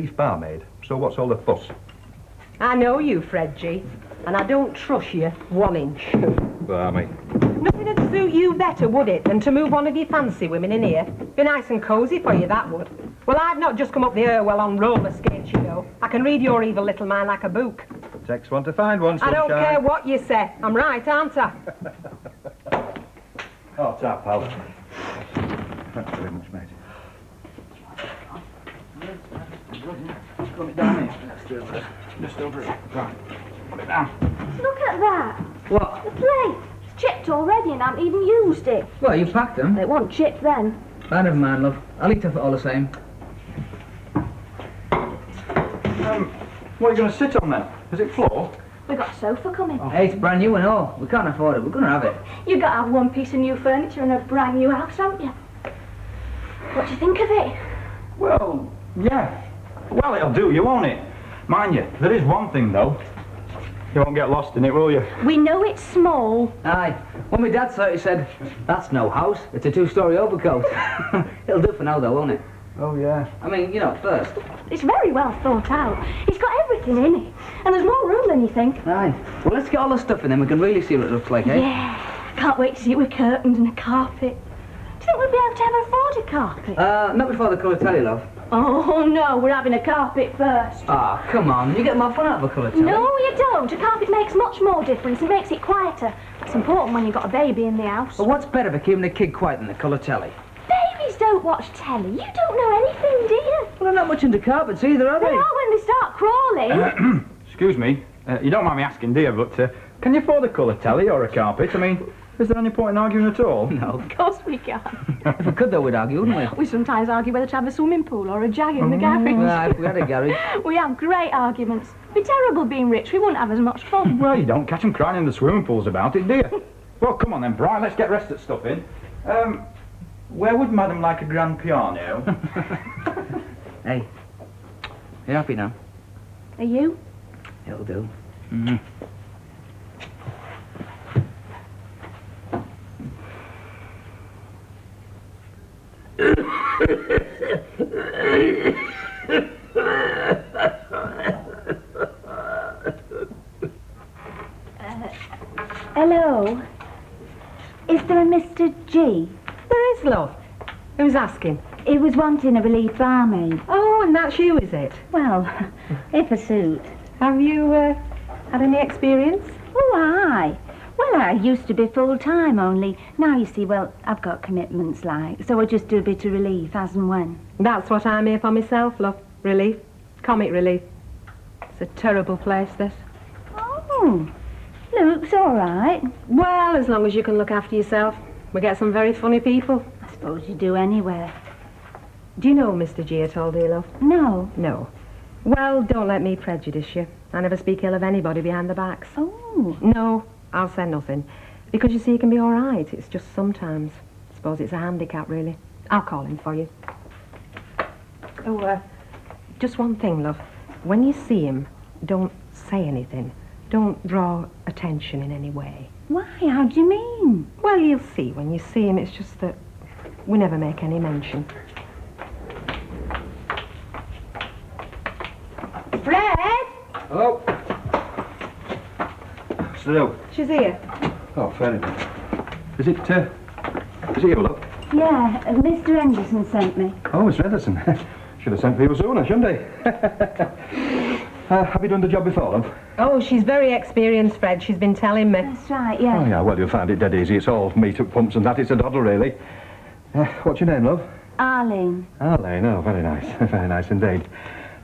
Chief barmaid, so what's all the fuss? I know you, Fred G, and I don't trust you 1 inch. Barmy. Nothing would suit you better, would it, than to move one of your fancy women in here? Be nice and cosy for you, that would. Well, I've not just come up the Irwell on roller skates, you know. I can read your evil little mind like a book. Takes one to find one, I sunshine. don't care what you say. I'm right, aren't I? Oh, tap, pal. Thanks very much, mate. Put it down here. Just over it. Right. Put it down. Look at that. What? The plate. It's chipped already and I haven't even used it. Well, you packed them. It wasn't chipped then. Ah, never mind, love. I'll eat off it all the same. What are you going to sit on then? Is it floor? We got a sofa coming. Oh. Hey, it's brand new and all. We can't afford it. We're going to have it. You got to have one piece of new furniture in a brand new house, haven't you? What do you think of it? Well, yeah. Well, it'll do you, won't it? Mind you, there is one thing, though. You won't get lost in it, will you? We know it's small. Aye. When my dad saw it, he said, "That's no house. It's a 2-story overcoat." It'll do for now, though, won't it? Oh, yeah. I mean, you know, first. It's very well thought out. It's got everything in it. And there's more room than you think. Aye. Well, let's get all the stuff in, then we can really see what it looks like, eh? Yeah. Can't wait to see it with curtains and a carpet. Do you think we'll be able to ever afford a carpet? Not before the colour telly, love. Oh, no. We're having a carpet first. Ah, come on. You get more fun out of a colour telly. No, you don't. A carpet makes much more difference. It makes it quieter. It's important when you've got a baby in the house. But what's better for keeping the kid quiet than the colour telly? Babies don't watch telly. You don't know anything, do you? Well, I'm not much into carpets either, are They they? are when they start crawling. Excuse me. You don't mind me asking, dear, but can you afford a colour telly or a carpet? I mean, is there any point in arguing at all? No. Of course we can. If we could, though, we'd argue, wouldn't we? We sometimes argue whether to have a swimming pool or a jag in the garage. Right, if we had a garage. We have great arguments. It'd be terrible being rich. We wouldn't have as much fun. Well, you don't catch them crying in the swimming pools about it, do you? Well, come on then, Brian, let's get rest of the stuff in. Where would Madam like a grand piano? Hey, you happy now? Are you? It'll do. Hello? Is there a Mr. G? There is, love. Who's asking? He was wanting a relief barmaid. Oh, and that's you, is it? Well, if a suit. Have you, had any experience? Oh, aye. Well, I used to be full-time only. Now, you see, well, I've got commitments, like, so I just do a bit of relief as and when. That's what I'm here for myself, love. Relief. Comic relief. It's a terrible place, this. Oh, looks all right. Well, as long as you can look after yourself. We get some very funny people. I suppose you do anywhere. Do you know Mr. G at all, dear love? No. No. Well, don't let me prejudice you. I never speak ill of anybody behind their backs. Oh. No, I'll say nothing. Because you see, he can be all right. It's just sometimes. I suppose it's a handicap, really. I'll call him for you. Oh, just one thing, love. When you see him, don't say anything. Don't draw attention in any way. Why? How do you mean? Well, you'll see when you see him. It's just that we never make any mention. Fred! Hello? Still. She's here. Oh, fair enough. Is it you, love? Yeah, Mr. Henderson sent me. Oh, Miss Henderson. Should have sent for you sooner, shouldn't he? Have you done the job before, love? Oh, she's very experienced, Fred. She's been telling me. That's right, yeah. Oh, yeah, well, you'll find it dead easy. It's all meat up pumps and that. It's a doddle, really. What's your name, love? Arlene. Arlene. Oh, very nice. Very nice indeed.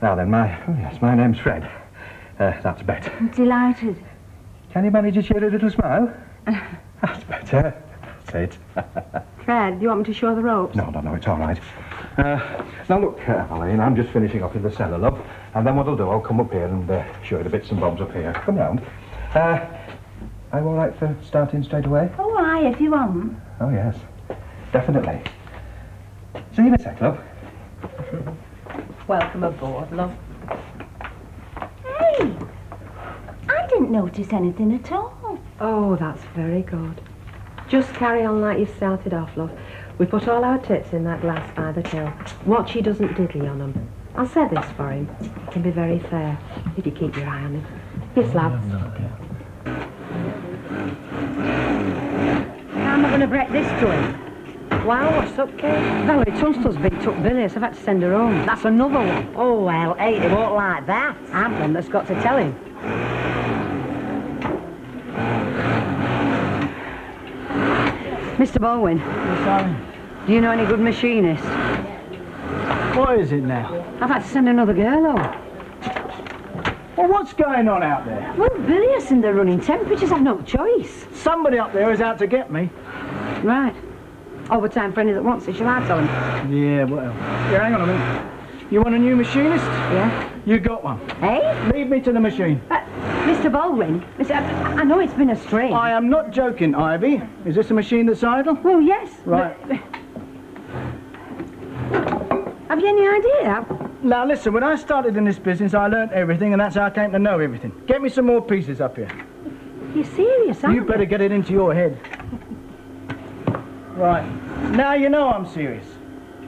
Now then, my name's Fred. That's better. I'm delighted. Can you manage a cheery little smile? That's better. That's it. Fred, do you want me to show the ropes? No, it's all right. Now, look, Arlene, I'm just finishing up in the cellar, love. And then what I'll do, I'll come up here and show you the bits and bobs up here. Come round. I'm all right for starting straight away? Oh, aye, if you want. Oh, yes. Definitely. See you in a sec, love. Welcome aboard, love. Hey! I didn't notice anything at all. Oh, that's very good. Just carry on like you started off, love. We put all our tits in that glass by the till. Watch he doesn't diddly on 'em. I'll say this for him. He can be very fair, if you keep your eye on him. Yes, lads. How am I going to break this to him? Wow, what's up, Kate? Valerie Tunstall's been took Billy, so I've had to send her home. That's another one. Oh, well, he won't like that. I'm one that's got to tell him. Mr. Baldwin, do you know any good machinists? What is it now? I've had to send another girl home. Well, what's going on out there? Well, Billy has seen the running temperatures. I've no choice. Somebody up there is out to get me. Right. Overtime for any that wants it, shall I tell him? Yeah, well. Here, hang on a minute. You want a new machinist? Yeah. You got one. Hey? Lead me to the machine. Mr. Baldwin, I know it's been a strain. I am not joking, Ivy. Is this a machine that's idle? Well, yes. Right. Have you any idea? Now, listen, when I started in this business, I learnt everything, and that's how I came to know everything. Get me some more pieces up here. You're serious, aren't You better get it into your head. Right. Now you know I'm serious.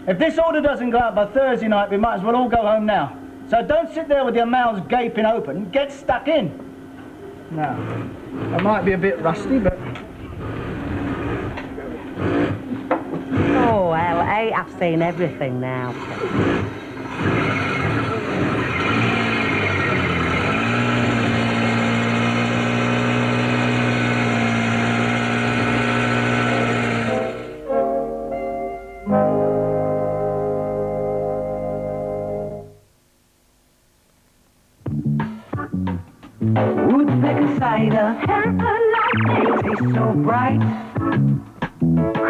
If this order doesn't go out by Thursday night, we might as well all go home now. So don't sit there with your mouths gaping open. Get stuck in. Now, I might be a bit rusty, but... Oh, well, I've seen everything now. Woodpecker cider and a lightning tastes so bright,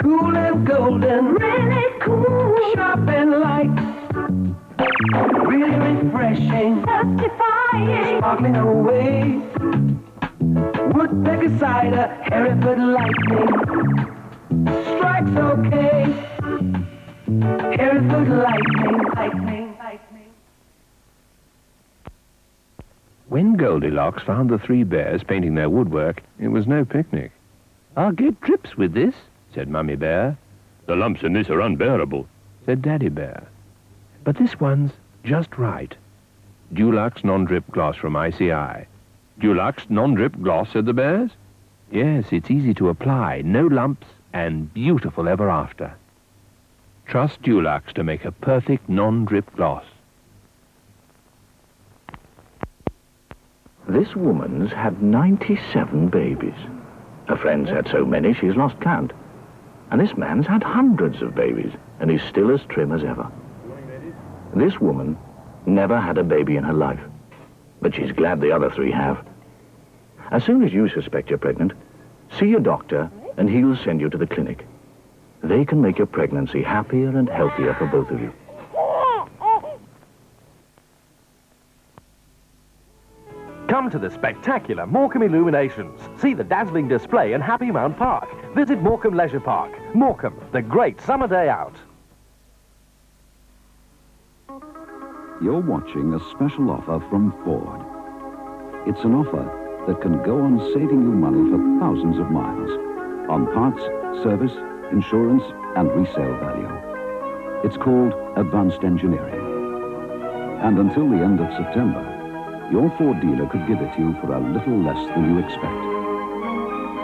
cool and golden, really cool, sharp and light, really refreshing, satisfying, sparkling away. Woodpecker cider, Hereford lightning, strikes okay. Hereford lightning, lightning, lightning. When Goldilocks found the three bears painting their woodwork, it was no picnic. "I'll get drips with this," said Mummy Bear. "The lumps in this are unbearable," said Daddy Bear. "But this one's just right." Dulux non-drip gloss from ICI. "Dulux non-drip gloss," said the bears. "Yes, it's easy to apply, no lumps, and beautiful ever after. Trust Dulux to make a perfect non-drip gloss." This woman's had 97 babies. Her friends had so many she's lost count. And this man's had hundreds of babies, and he's still as trim as ever. This woman never had a baby in her life, but she's glad the other three have. As soon as you suspect you're pregnant, see your doctor, and he'll send you to the clinic. They can make your pregnancy happier and healthier for both of you. Come to the spectacular Morecambe Illuminations. See the dazzling display in Happy Mount Park. Visit Morecambe Leisure Park. Morecambe, the great summer day out. You're watching a special offer from Ford. It's an offer that can go on saving you money for thousands of miles on parts, service, insurance, and resale value. It's called advanced engineering. And until the end of September, your Ford dealer could give it to you for a little less than you expect.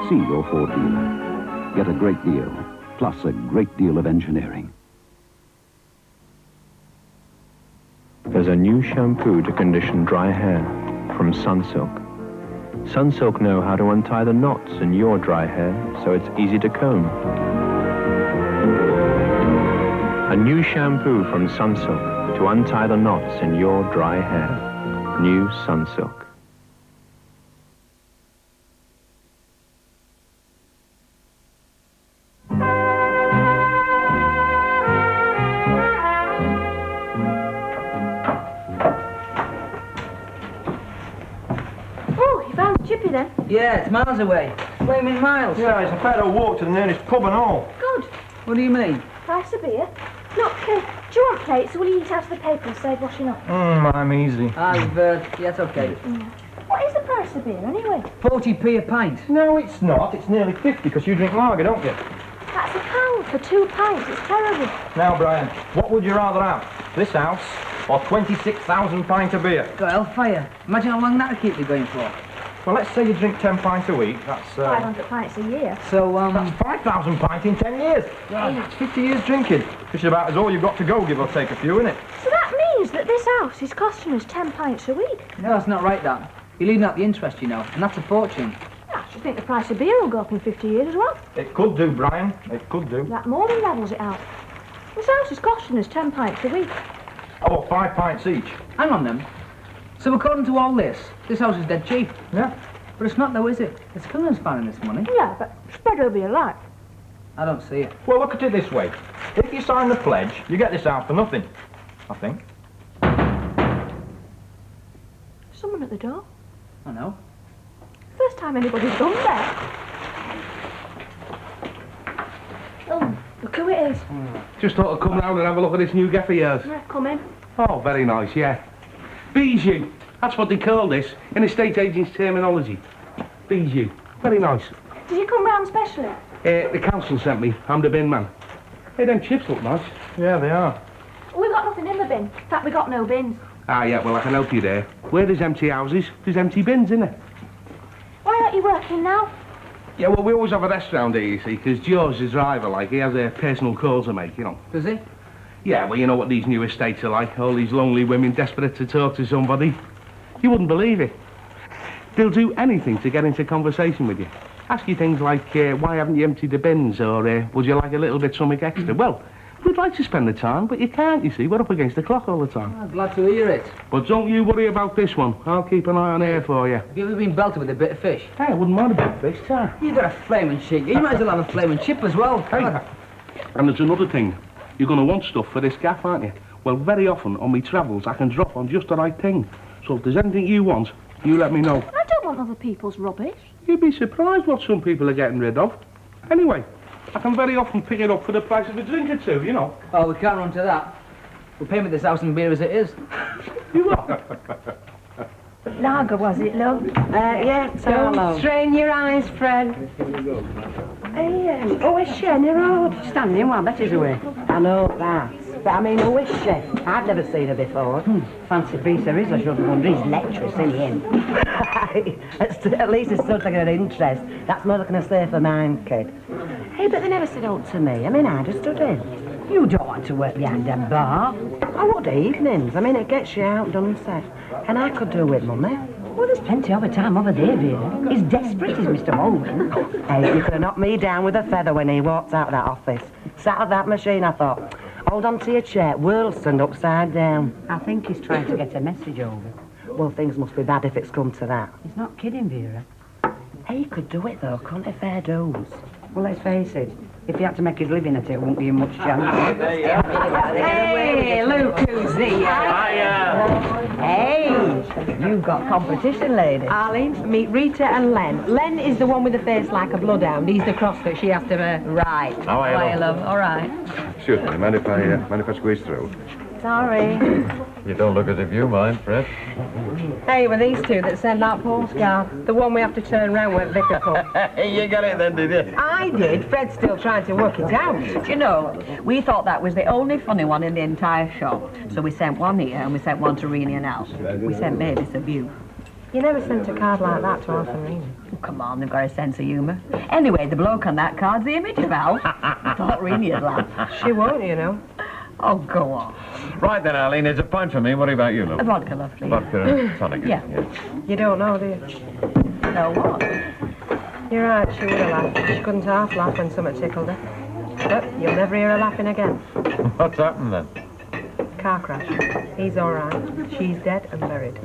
See your Ford dealer. Get a great deal, plus a great deal of engineering. There's a new shampoo to condition dry hair from Sunsilk. Sunsilk know how to untie the knots in your dry hair so it's easy to comb. A new shampoo from Sunsilk to untie the knots in your dry hair. New Sunsilk. Oh, you found the chippy then? Yeah, it's miles away. Flaming miles. Yeah, it's a better walk to the nearest pub and all. Good. What do you mean? Price of beer. Look, do you want plates, or will you eat out of the paper and save washing up? I'm easy. Yeah, it's okay. What is the price of beer, anyway? 40p a pint. No, it's not. It's nearly 50 because you drink lager, don't you? That's £1 for 2 pints. It's terrible. Now, Brian, what would you rather have? This house or 26,000 pint of beer. Got hellfire. Imagine how long that'd keep me going for. Well, let's say you drink 10 pints a week. That's 500 pints a year. So, that's 5,000 pints in 10 years. That's 50 years drinking. Which is about as all you've got to go, give or take a few, innit? So that means that this house is costing us 10 pints a week. No, that's not right, Dan. You're leaving out the interest, you know, and that's a fortune. I should think the price of beer will go up in 50 years as well. It could do, Brian. It could do. That more than levels it out. This house is costing us 10 pints a week. Oh, 5 pints each. Hang on, then. So according to all this house is dead cheap. Yeah. But it's not, though, is it? It's Cunningham's finding this money. Yeah, but spread over your life. I don't see it. Well, look at it this way. If you sign the pledge, you get this out for nothing. I think. Someone at the door. I know. First time anybody's gone there. Oh, look who it is. Just thought I'd come round and have a look at this new gaff of yours. Yeah, come in. Oh, very nice, yeah. Bijou. That's what they call this in estate agents' terminology. Bijou. Very nice. Did you come round specially? The council sent me. I'm the bin man. Hey, them chips look nice. Yeah, they are. We've got nothing in the bin. In fact, we got no bins. Ah, yeah, well, I can help you there. Where there's empty houses, there's empty bins, innit? Why aren't you working now? Yeah, well, we always have a rest round here, you see, because George, the driver, like, he has personal calls to make, you know. Does he? Yeah, well, you know what these new estates are like. All these lonely women desperate to talk to somebody. You wouldn't believe it. They'll do anything to get into conversation with you. Ask you things like, why haven't you emptied the bins? Or, would you like a little bit something extra? Well, we'd like to spend the time, but you can't, you see. We're up against the clock all the time. I'm glad to hear it. But don't you worry about this one. I'll keep an eye on here for you. Have you ever been belted with a bit of fish? Hey, I wouldn't mind a bit of fish, sir. You got a flaming chip. You might as well have a flaming chip as well. Hey, and there's another thing. You're going to want stuff for this gaff, aren't you? Well, very often on me travels, I can drop on just the right thing. So if there's anything you want, you let me know. I don't want other people's rubbish. You'd be surprised what some people are getting rid of. Anyway, I can very often pick it up for the price of a drink or two, you know. Oh, we can't run to that. We'll pay me this house and beer as it is. You are. Lager, was it, love? Yeah, Don't strain your eyes, Fred. Hey, who is she on the road? Standing while Betty's away. I know that. But I mean, who is she? I've never seen her before. Fancy piece there is, I shouldn't wonder. He's lecturous in the end. At least it's still taking an interest. That's more than a safer mind, kid. Hey, but they never said out to me. I mean, I just stood in. You don't want to work behind a bar. I would evenings. I mean, it gets you out, doesn't it? And I could do with money. Well, there's plenty of time over there, Vera. He's desperate, is Mr. Baldwin. Hey, you could have knocked me down with a feather when he walked out of that office. Sat at that machine, I thought, hold on to your chair, world stand upside down. I think he's trying to get a message over. Well, things must be bad if it's come to that. He's not kidding, Vera. He could do it, though, couldn't he, fair dues? Well, let's face it. If he had to make his living at it, it wouldn't give him much chance. Hey, look who's here. Hey, you've got competition, lady. Arlene, meet Rita and Len. Len is the one with the face like a bloodhound. He's the cross that she has to... Right. How are you, love? All right. Excuse me, mind if I squeeze through? Sorry. You don't look as if you mind, Fred. Hey, were these two that sent that postcard? The one we have to turn round when Vicar comes. You got it then, did you? I did. Fred's still trying to work it out. Do you know, we thought that was the only funny one in the entire shop. So we sent one here and we sent one to Reenie and Al. We sent Mavis a view. You never sent a card like that to Alf and Rena. Oh, come on, they've got a sense of humour. Anyway, the bloke on that card's the image of Al. I thought Reenie would laugh. She won't, you know. Oh, go on. Right then, Arlene, it's a pint for me. What about you, A love? vodka, lovely. Vodka and tonic. Yeah. You don't know, do you? No, what? You're right, she would have laughed. She couldn't half laugh when something tickled her. But you'll never hear her laughing again. What's happened then? Car crash. He's all right. She's dead and buried.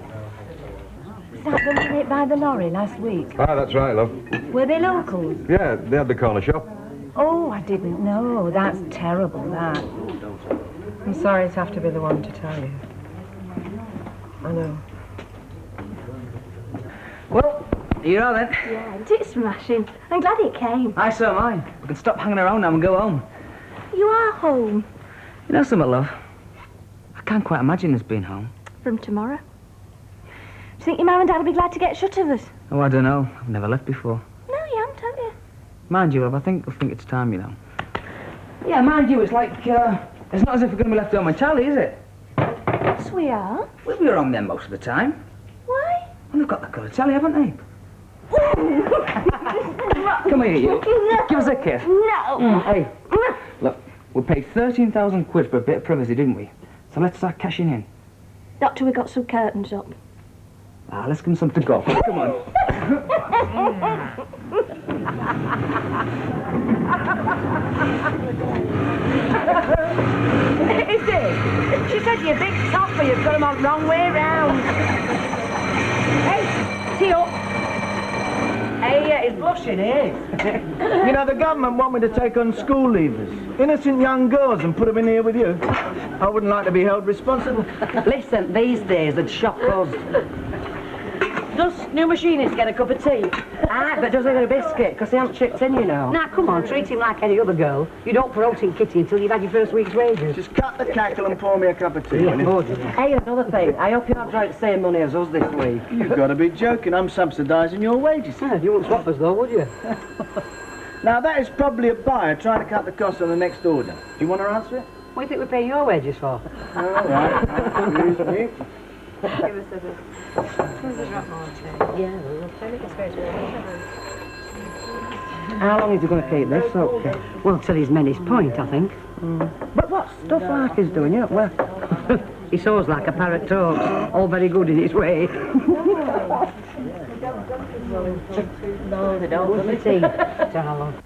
Was that the one hit by the lorry last week? Ah, that's right, love. Were they locals? Yeah, they had the corner shop. Oh, I didn't know. That's terrible, that. I'm sorry to have to be the one to tell you. I know. Well, here you are then. Yeah, it's smashing. I'm glad it came. Aye, so am I. We can stop hanging around now and go home. You are home. You know something, love? I can't quite imagine us being home. From tomorrow. Do you think your mum and dad will be glad to get shut of us? Oh, I don't know. I've never left before. No, you haven't, have you? Mind you, love, I think it's time, you know. Yeah, mind you, it's like, it's not as if we're going to be left home entirely, is it? That's we are. Well, we're on them most of the time. Why? Well, they've got the colour telly, haven't they? Come here, you. No. Give us a kiss. No. Hey, look, we paid 13,000 quid for a bit of privacy, didn't we? So let's start cashing in. Not till we got some curtains up. Ah, let's give them something to go for. Come on. Is it? She said you're a big topper, you've got them on wrong way round. Hey, see up. Hey, he's blushing, eh? You know, the government want me to take on school leavers, innocent young girls, and put them in here with you. I wouldn't like to be held responsible. Listen, these days they'd shock us. Does new machinist get a cup of tea? Aye, but does he get a biscuit? Because they haven't chipped in, you know. Now, come on, treat him like any other girl. You don't promote in kitty until you've had your first week's wages. Just cut the cackle and pour me a cup of tea. Yeah, will you? Hey, another thing. I hope you haven't drank the same money as us this week. You've got to be joking. I'm subsidising your wages. Yeah, you wouldn't swap us though, would you? Now, that is probably a buyer trying to cut the cost on the next order. Do you want to answer it? What do you think we're paying your wages for? All right. Excuse me. Yeah, how long is he going to keep this up? Well, till he's made his point, I think. But what stuff like he's doing, yeah? Well, he soars like a parrot talks, all very good in his way. No, they don't. What's the tea, darling?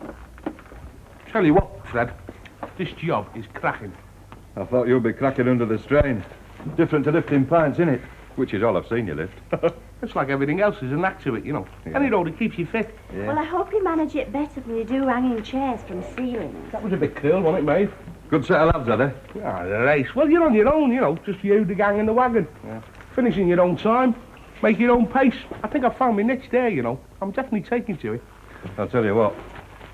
Tell you what, Fred, this job is cracking. I thought you'd be cracking under the strain. Different to lifting pints, innit? Which is all I've seen you lift. It's like everything else, there's a knack to it, you know. Yeah. Any road that keeps you fit. Yeah. Well, I hope you manage it better than you do hanging chairs from ceilings. That was a bit cruel, wasn't it, mate? Good set of lads, are they? Ah, the race. Well, you're on your own, you know, just you, the gang and the wagon. Yeah. Finishing your own time, make your own pace. I think I found my niche there, you know. I'm definitely taking to it. I'll tell you what,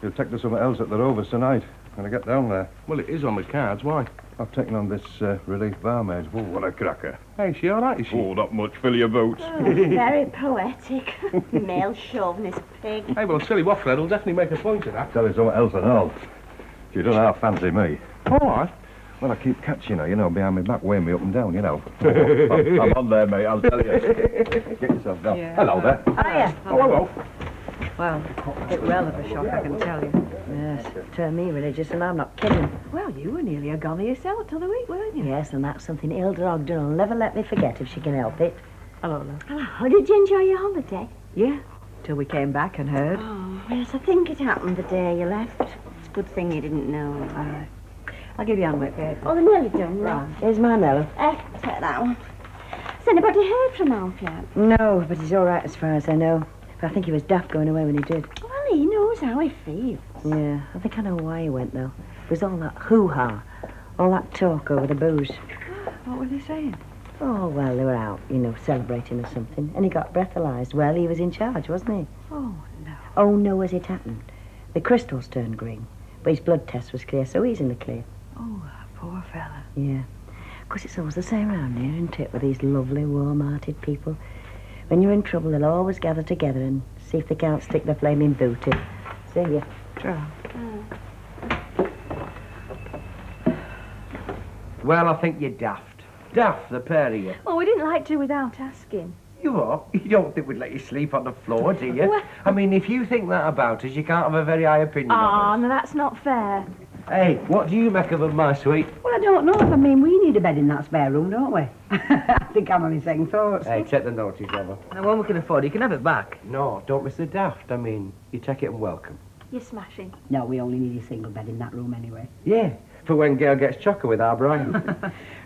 you'll take to something else at the Rovers tonight when I get down there. Well, it is on the cards, why? I've taken on this relief barmaid. Oh, what a cracker. Hey, is she all right, is she? Oh, not much. Fill your boots. Oh, very poetic. Male chauvinist pig. Hey, well, silly what, Fred, I'll definitely make a point of that. Tell you something else and all. You don't half fancy me. All right. Well, I keep catching her, you know, behind my back, weighing me up and down, you know. I'm on there, mate, I'll tell you. Get yourself down. Yeah. Hello there. Hiya. Oh, hello. Well, a bit well of a shock, I can tell you. Yes, turned me religious, and I'm not kidding. Well, you were nearly a goner yourself till the week, weren't you? Yes, and that's something Hilda Ogden will never let me forget if she can help it. Hello, love. Hello, did you enjoy your holiday? Yeah, till we came back and heard. Oh, yes, I think it happened the day you left. It's a good thing you didn't know. I'll give you handwork paper. Oh, they're nearly done, Right, right? here's my melon. Take that one. Has anybody heard from Alf yet? No, but he's all right as far as I know. But I think he was daft going away when he did. Well, he knows how he feels. Yeah, I think I know why he went, though. It was all that hoo-ha, all that talk over the booze. What were they saying? Oh, well, they were out, you know, celebrating or something, and he got breathalyzed. Well, he was in charge, wasn't he? Oh, no. Oh, no, as it happened. The crystals turned green, but his blood test was clear, so he's in the clear. Oh, poor fella. Yeah. Of course, it's always the same around here, isn't it, with these lovely, warm-hearted people. When you're in trouble, they'll always gather together and see if they can't stick their flaming boot in. See ya. Try. Well, I think you're daft. Daft, the pair of you. Well, we didn't like to without asking. You are? You don't think we'd let you sleep on the floor, do you? Well- I mean, if you think that about us, you can't have a very high opinion of Ah, us. no, that's not fair. Hey, what do you make of them, my sweet? Well, I don't know. I mean, we need a bed in that spare room, don't we? I think I'm only saying thoughts. Hey, take the notice, Robert. And when we can afford it, you can have it back. No, don't miss the daft. I mean, you take it and welcome. You're smashing. No, we only need a single bed in that room anyway. Yeah, for when Gail gets chocker with our Brian.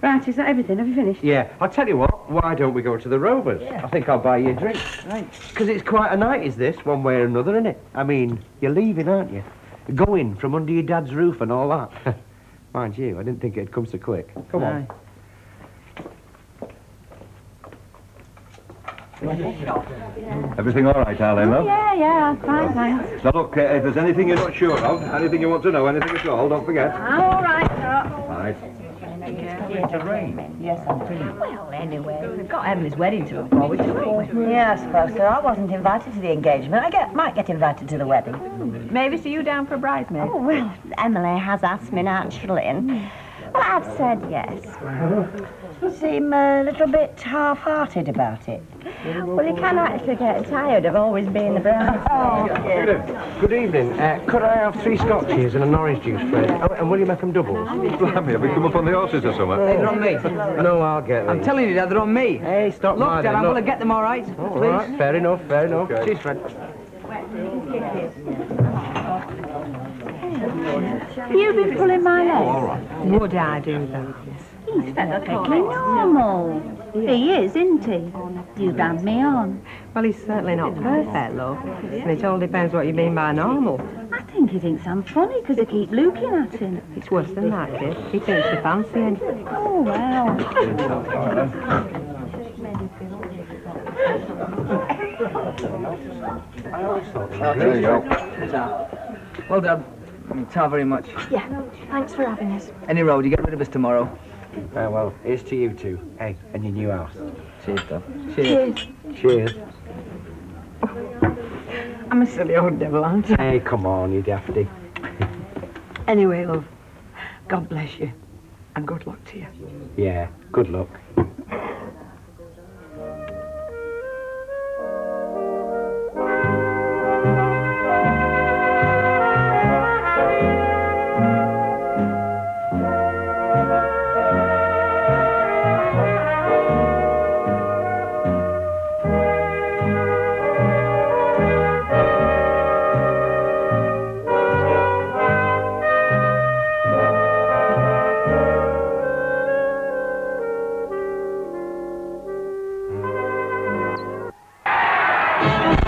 Right, is that everything? Have you finished? Yeah, I'll tell you what, why don't we go to the Rovers? Yeah. I think I'll buy you a drink. Right. Because it's quite a night, is this, one way or another, isn't it? I mean, you're leaving, aren't you? Going from under your dad's roof and all that. Mind you, I didn't think it'd come so quick. Come on. Everything all right, Arlene, love? Yeah, fine, thanks. Now, look, if there's anything you're not sure of, anything you want to know, anything at all, don't forget. I'm all right, sir. Right. Yes, I'm free. Well, anyway, we've got Emily's wedding to look forward to. Yeah, I suppose so. I wasn't invited to the engagement. Might get invited to the wedding. Maybe see you down for bridesmaids. Oh, well, Emily has asked me naturally, and Well, I've said yes. You seem a little bit half-hearted about it. Well, you can actually get tired of always being the bridesmaid. Good evening. Could I have 3 scotches and an orange juice, Fred? Oh, and will you make them doubles? Blimey, have we come up on the horses or something? They're on me. No, I'll get them. I'm telling you, Dad, they're on me. Hey, stop Look, my Dad, I'm look. going to get them all right. All right, fair enough, fair enough. Okay. Cheers, Fred. You've been pulling my leg. All right. Would I do that? He's perfectly normal. He is, isn't he? You damned me on. Well, he's certainly not perfect, love. And it all depends what you mean by normal. I think he thinks I'm funny because I keep looking at him. It's worse than that, kid. He thinks you fancy him. Oh, well. There you go. Well done. Ta very much. Yeah, thanks for having us. Any road, you get rid of us tomorrow. Well, here's to you two. Hey, and your new house. Cheers, Dad. Cheers. Cheers. I'm a silly old devil, aren't I? Hey, come on, you dafty. Anyway, love, God bless you, and good luck to you. Yeah, good luck.